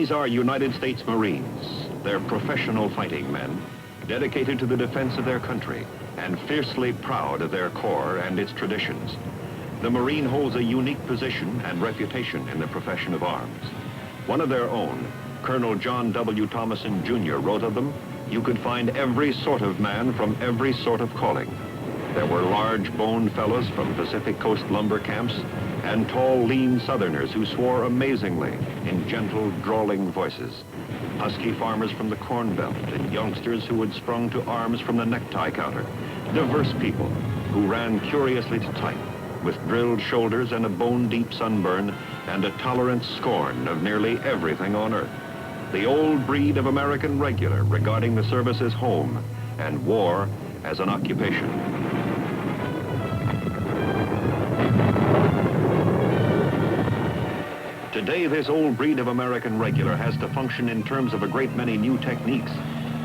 These are United States Marines. They're professional fighting men, dedicated to the defense of their country and fiercely proud of their Corps and its traditions. The Marine holds a unique position and reputation in the profession of arms. One of their own, Colonel John W. Thomason, Jr., wrote of them, "You could find every sort of man from every sort of calling." There were large-boned fellows from Pacific Coast lumber camps and tall, lean Southerners who swore amazingly in gentle, drawling voices. Husky farmers from the Corn Belt and youngsters who had sprung to arms from the necktie counter. Diverse people who ran curiously to type, with drilled shoulders and a bone-deep sunburn and a tolerant scorn of nearly everything on earth. The old breed of American regular regarding the service as home and war as an occupation. Today, this old breed of American regular has to function in terms of a great many new techniques.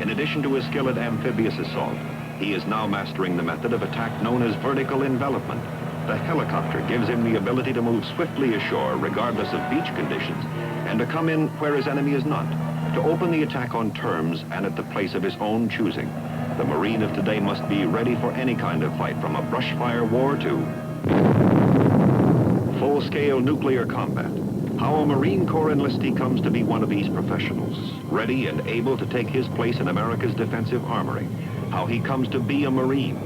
In addition to his skill at amphibious assault, he is now mastering the method of attack known as vertical envelopment. The helicopter gives him the ability to move swiftly ashore regardless of beach conditions and to come in where his enemy is not, to open the attack on terms and at the place of his own choosing. The Marine of today must be ready for any kind of fight, from a brush fire war to full-scale nuclear combat. How a Marine Corps enlistee comes to be one of these professionals, ready and able to take his place in America's defensive armory. How he comes to be a Marine.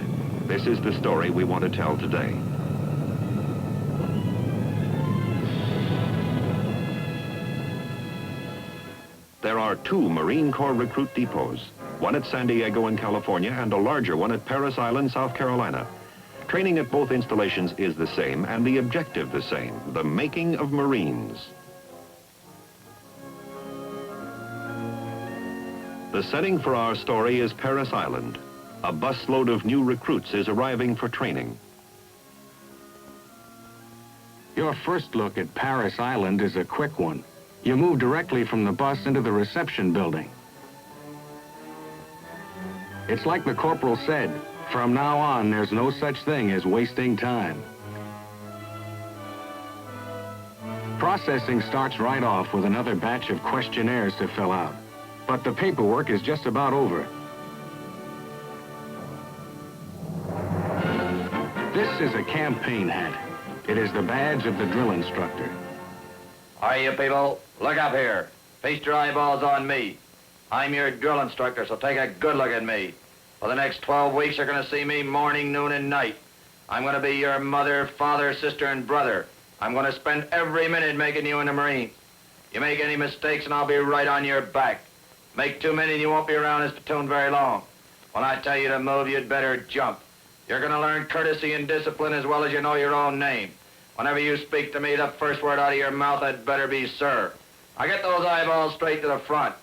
This is the story we want to tell today. There are two Marine Corps recruit depots, one at San Diego in California and a larger one at Parris Island, South Carolina. Training at both installations is the same and the objective the same, the making of Marines. The setting for our story is Parris Island. A busload of new recruits is arriving for training. Your first look at Parris Island is a quick one. You move directly from the bus into the reception building. It's like the corporal said, from now on, there's no such thing as wasting time. Processing starts right off with another batch of questionnaires to fill out, but the paperwork is just about over. This is a campaign hat. It is the badge of the drill instructor. All right, you people, look up here. Feast your eyeballs on me. I'm your drill instructor, so take a good look at me. For the next 12 weeks, you're going to see me morning, noon, and night. I'm going to be your mother, father, sister, and brother. I'm going to spend every minute making you into Marine. You make any mistakes, and I'll be right on your back. Make too many, and you won't be around this platoon very long. When I tell you to move, you'd better jump. You're going to learn courtesy and discipline as well as you know your own name. Whenever you speak to me, the first word out of your mouth had better be sir. Now get those eyeballs straight to the front.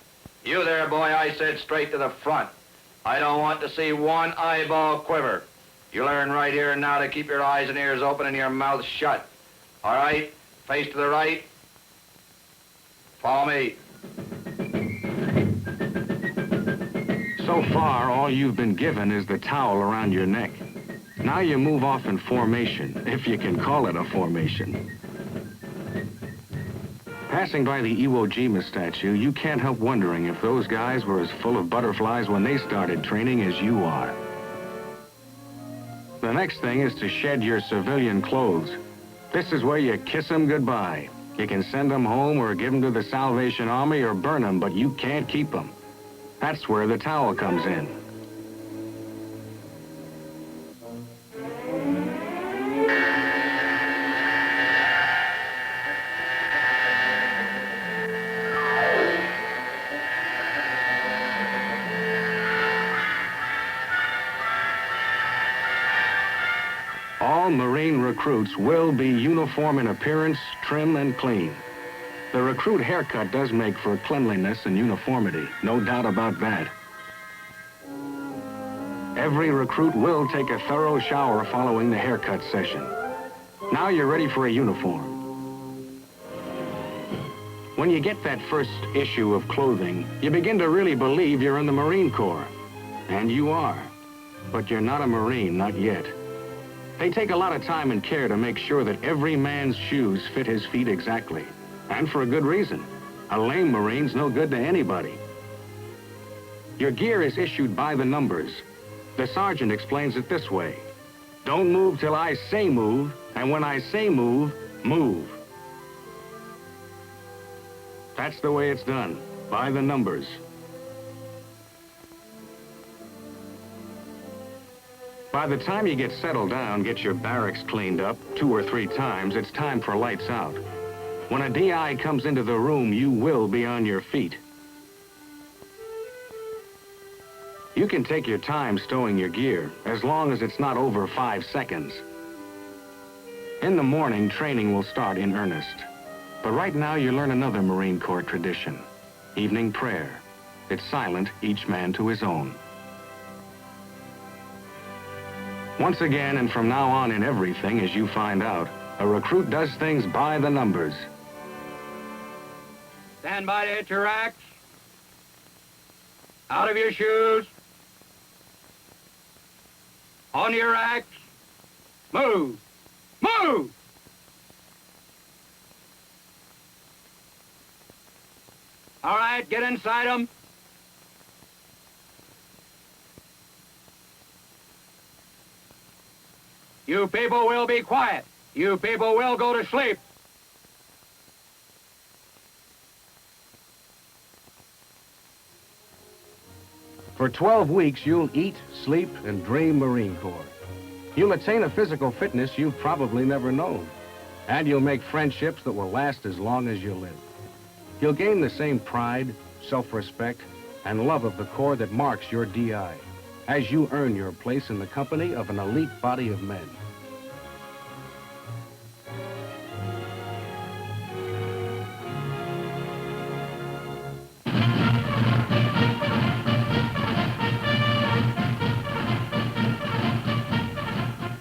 You there, boy, I said straight to the front. I don't want to see one eyeball quiver. You learn right here and now to keep your eyes and ears open and your mouth shut. All right, face to the right. Follow me. So far, all you've been given is the towel around your neck. Now you move off in formation, if you can call it a formation. Passing by the Iwo Jima statue, you can't help wondering if those guys were as full of butterflies when they started training as you are. The next thing is to shed your civilian clothes. This is where you kiss them goodbye. You can send them home or give them to the Salvation Army or burn them, but you can't keep them. That's where the towel comes in. All Marine recruits will be uniform in appearance, trim and clean. The recruit haircut does make for cleanliness and uniformity, no doubt about that. Every recruit will take a thorough shower following the haircut session. Now you're ready for a uniform. When you get that first issue of clothing, you begin to really believe you're in the Marine Corps. And you are. But you're not a Marine, not yet. They take a lot of time and care to make sure that every man's shoes fit his feet exactly. And for a good reason. A lame Marine's no good to anybody. Your gear is issued by the numbers. The sergeant explains it this way. Don't move till I say move, and when I say move, move. That's the way it's done, by the numbers. By the time you get settled down, get your barracks cleaned up 2 or 3 times, it's time for lights out. When a DI comes into the room, you will be on your feet. You can take your time stowing your gear, as long as it's not over 5 seconds. In the morning, training will start in earnest. But right now, you learn another Marine Corps tradition, evening prayer. It's silent, each man to his own. Once again, and from now on in everything, as you find out, a recruit does things by the numbers. Stand by to hit your racks. Out of your shoes. On your racks. Move. Move! All right, get inside them. You people will be quiet. You people will go to sleep. For 12 weeks, you'll eat, sleep, and dream Marine Corps. You'll attain a physical fitness you've probably never known. And you'll make friendships that will last as long as you live. You'll gain the same pride, self-respect, and love of the Corps that marks your DI, as you earn your place in the company of an elite body of men.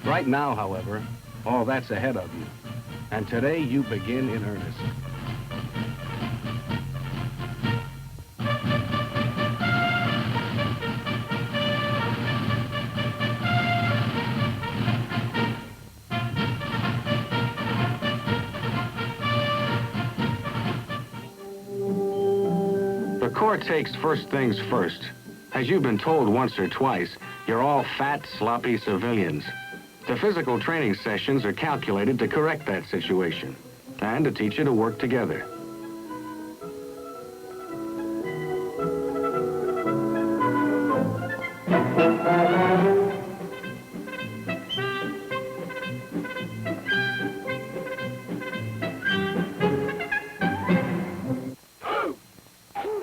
Right now, however, all that's ahead of you. And today you begin in earnest. The Corps takes first things first. As you've been told once or twice, you're all fat, sloppy civilians. The physical training sessions are calculated to correct that situation and to teach you to work together.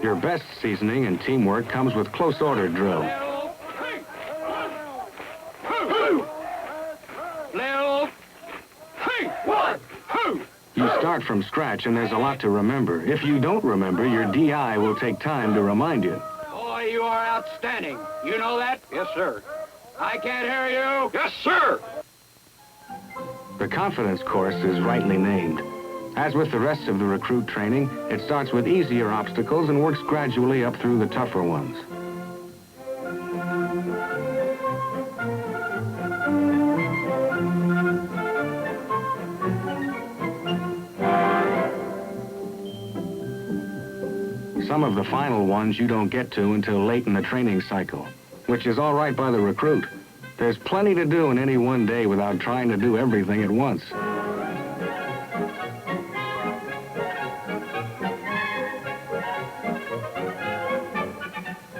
Your best seasoning and teamwork comes with close order drill. You start from scratch and there's a lot to remember. If you don't remember, your DI will take time to remind you. Boy, you are outstanding. You know that? Yes, sir. I can't hear you. Yes, sir. The confidence course is rightly named. As with the rest of the recruit training, it starts with easier obstacles and works gradually up through the tougher ones. Some of the final ones you don't get to until late in the training cycle, which is all right by the recruit. There's plenty to do in any one day without trying to do everything at once.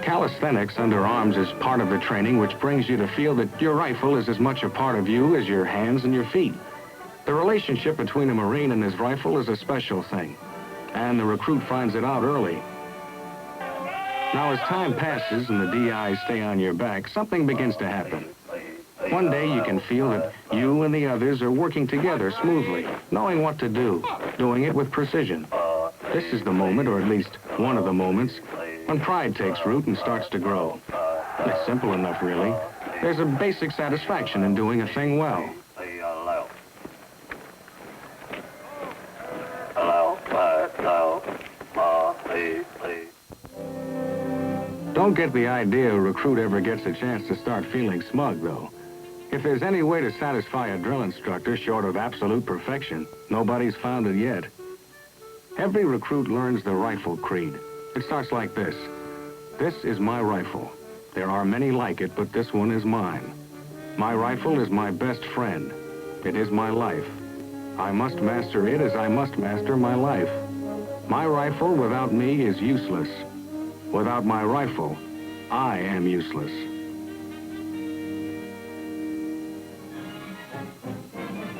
Calisthenics under arms is part of the training which brings you to feel that your rifle is as much a part of you as your hands and your feet. The relationship between a Marine and his rifle is a special thing, and the recruit finds it out early. Now, as time passes and the DIs stay on your back, something begins to happen. One day you can feel that you and the others are working together smoothly, knowing what to do, doing it with precision. This is the moment, or at least one of the moments, when pride takes root and starts to grow. It's simple enough, really. There's a basic satisfaction in doing a thing well. Don't get the idea a recruit ever gets a chance to start feeling smug, though. If there's any way to satisfy a drill instructor short of absolute perfection, nobody's found it yet. Every recruit learns the rifle creed. It starts like this. This is my rifle. There are many like it, but this one is mine. My rifle is my best friend. It is my life. I must master it as I must master my life. My rifle without me is useless. Without my rifle, I am useless.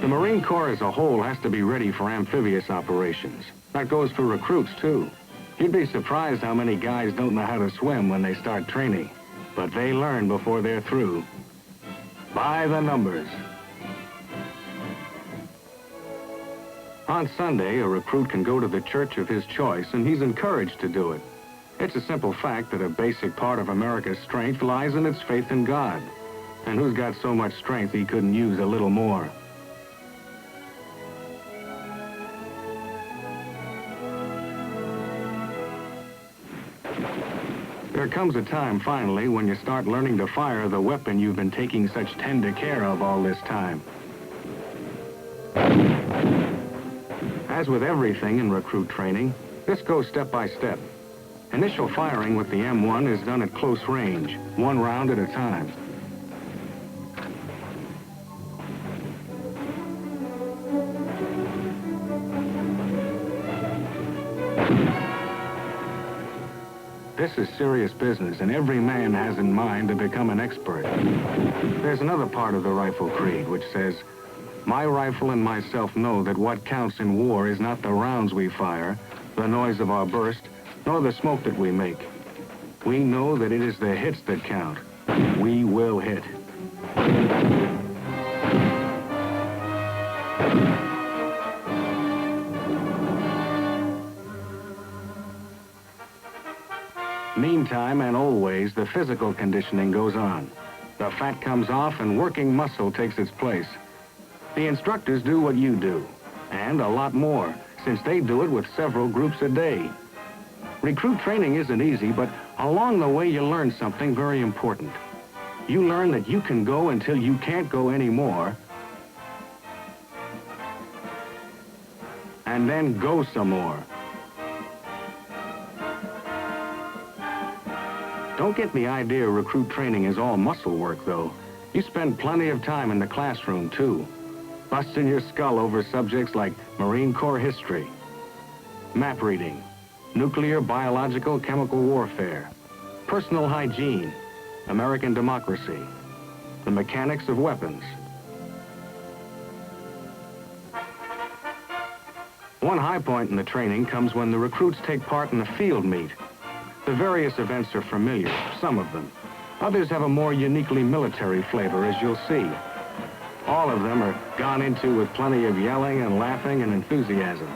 The Marine Corps as a whole has to be ready for amphibious operations. That goes for recruits, too. You'd be surprised how many guys don't know how to swim when they start training. But they learn before they're through. By the numbers. On Sunday, a recruit can go to the church of his choice, and he's encouraged to do it. It's a simple fact that a basic part of America's strength lies in its faith in God. And who's got so much strength he couldn't use a little more? There comes a time, finally, when you start learning to fire the weapon you've been taking such tender care of all this time. As with everything in recruit training, this goes step by step. Initial firing with the M1 is done at close range, one round at a time. This is serious business, and every man has in mind to become an expert. There's another part of the rifle creed which says, my rifle and myself know that what counts in war is not the rounds we fire, the noise of our burst, nor the smoke that we make. We know that it is the hits that count. We will hit. Meantime, and always, the physical conditioning goes on. The fat comes off and working muscle takes its place. The instructors do what you do, and a lot more, since they do it with several groups a day. Recruit training isn't easy, but along the way you learn something very important. You learn that you can go until you can't go anymore, and then go some more. Don't get the idea recruit training is all muscle work, though. You spend plenty of time in the classroom, too, busting your skull over subjects like Marine Corps history, map reading, nuclear, biological, chemical warfare, personal hygiene, American democracy, the mechanics of weapons. One high point in the training comes when the recruits take part in the field meet. The various events are familiar, some of them. Others have a more uniquely military flavor, as you'll see. All of them are gone into with plenty of yelling and laughing and enthusiasm.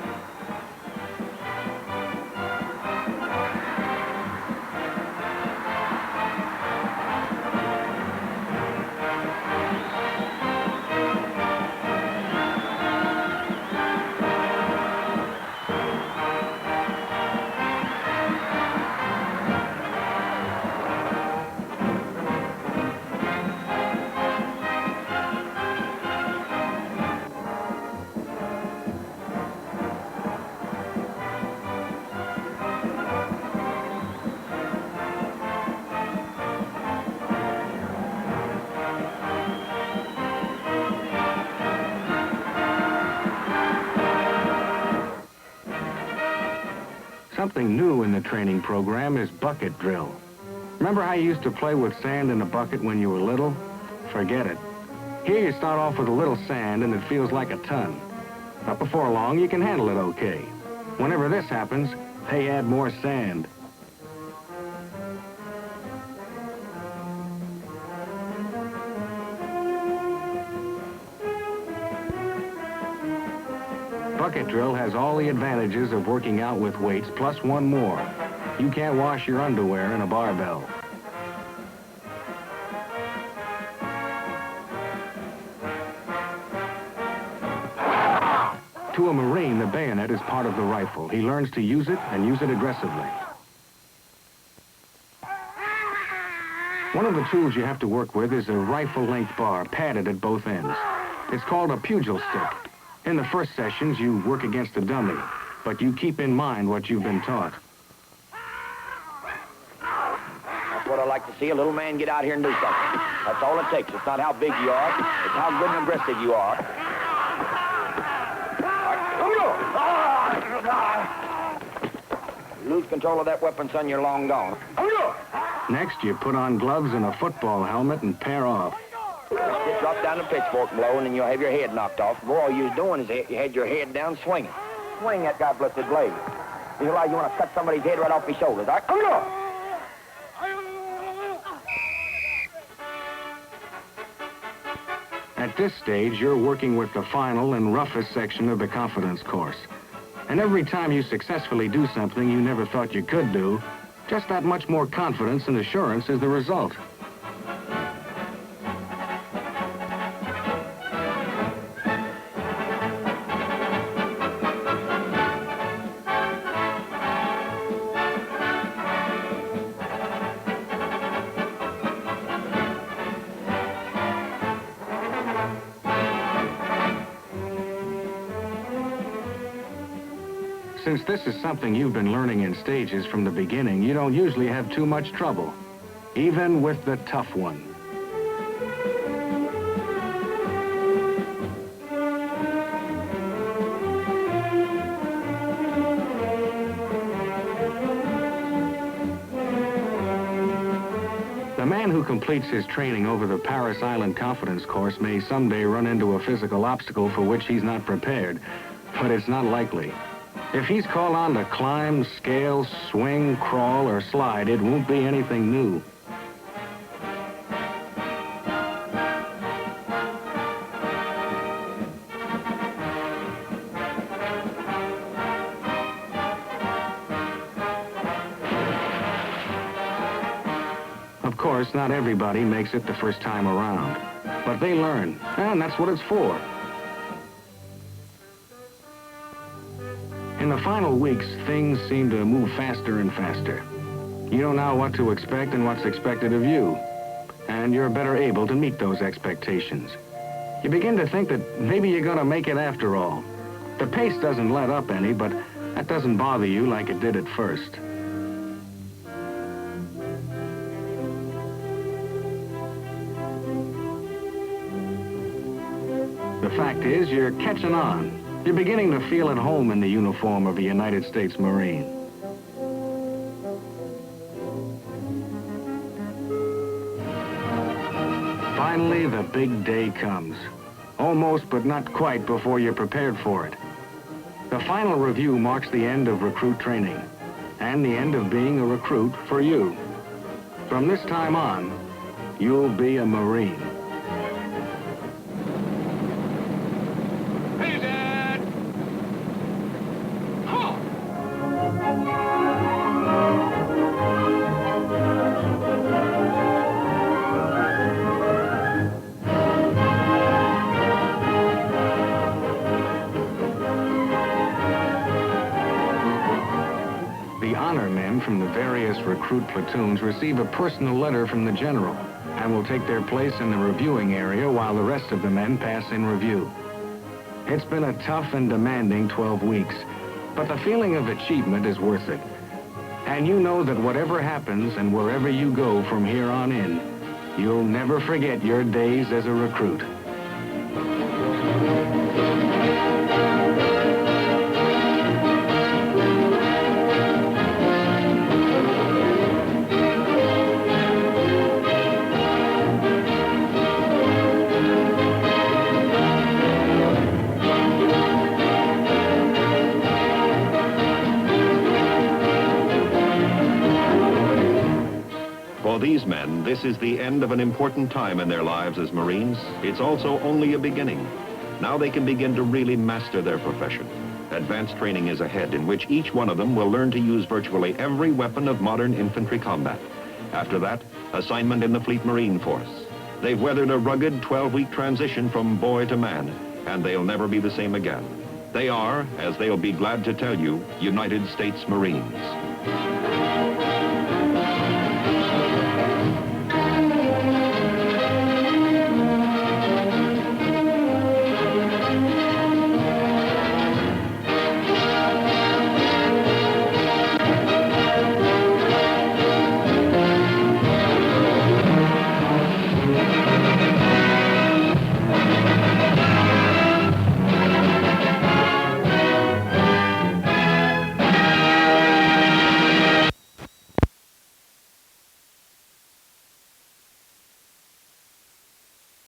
Something new in the training program is bucket drill. Remember how you used to play with sand in a bucket when you were little? Forget it. Here you start off with a little sand and it feels like a ton. But before long, you can handle it okay. Whenever this happens, they add more sand. Bucket drill has all the advantages of working out with weights, plus one more. You can't wash your underwear in a barbell. To a Marine, the bayonet is part of the rifle. He learns to use it and use it aggressively. One of the tools you have to work with is a rifle-length bar, padded at both ends. It's called a pugil stick. In the first sessions, you work against a dummy. but you keep in mind what you've been taught. That's what I like to see, a little man get out here and do something. That's all it takes. It's not how big you are, it's how good and aggressive you are. You lose control of that weapon, son, you're long gone. Next, you put on gloves and a football helmet and pair off. Just drop down the pitchfork blow, and then you'll have your head knocked off. Boy, all you're doing is you had your head down swinging. Swing that God-blessed blade. You realize you want to cut somebody's head right off his shoulders. All right, come on. At this stage, you're working with the final and roughest section of the confidence course. And every time you successfully do something you never thought you could do, just that much more confidence and assurance is the result. Since this is something you've been learning in stages from the beginning, you don't usually have too much trouble, even with the tough one. The man who completes his training over the Parris Island confidence course may someday run into a physical obstacle for which he's not prepared, but it's not likely. If he's called on to climb, scale, swing, crawl, or slide, it won't be anything new. Of course, not everybody makes it the first time around, but they learn, and that's what it's for. In the final weeks, things seem to move faster and faster. You know now what to expect and what's expected of you, and you're better able to meet those expectations. You begin to think that maybe you're going to make it after all. The pace doesn't let up any, but that doesn't bother you like it did at first. The fact is, you're catching on. You're beginning to feel at home in the uniform of a United States Marine. Finally, the big day comes. Almost, but not quite, before you're prepared for it. The final review marks the end of recruit training, and the end of being a recruit for you. From this time on, you'll be a Marine. From the various recruit platoons receive a personal letter from the general and will take their place in the reviewing area while the rest of the men pass in review. It's been a tough and demanding 12 weeks, but the feeling of achievement is worth it. And you know that whatever happens and wherever you go from here on in, you'll never forget your days as a recruit. For these men, this is the end of an important time in their lives as Marines. It's also only a beginning. Now they can begin to really master their profession. Advanced training is ahead, in which each one of them will learn to use virtually every weapon of modern infantry combat. After that, assignment in the Fleet Marine Force. They've weathered a rugged 12-week transition from boy to man, and they'll never be the same again. They are, as they'll be glad to tell you, United States Marines.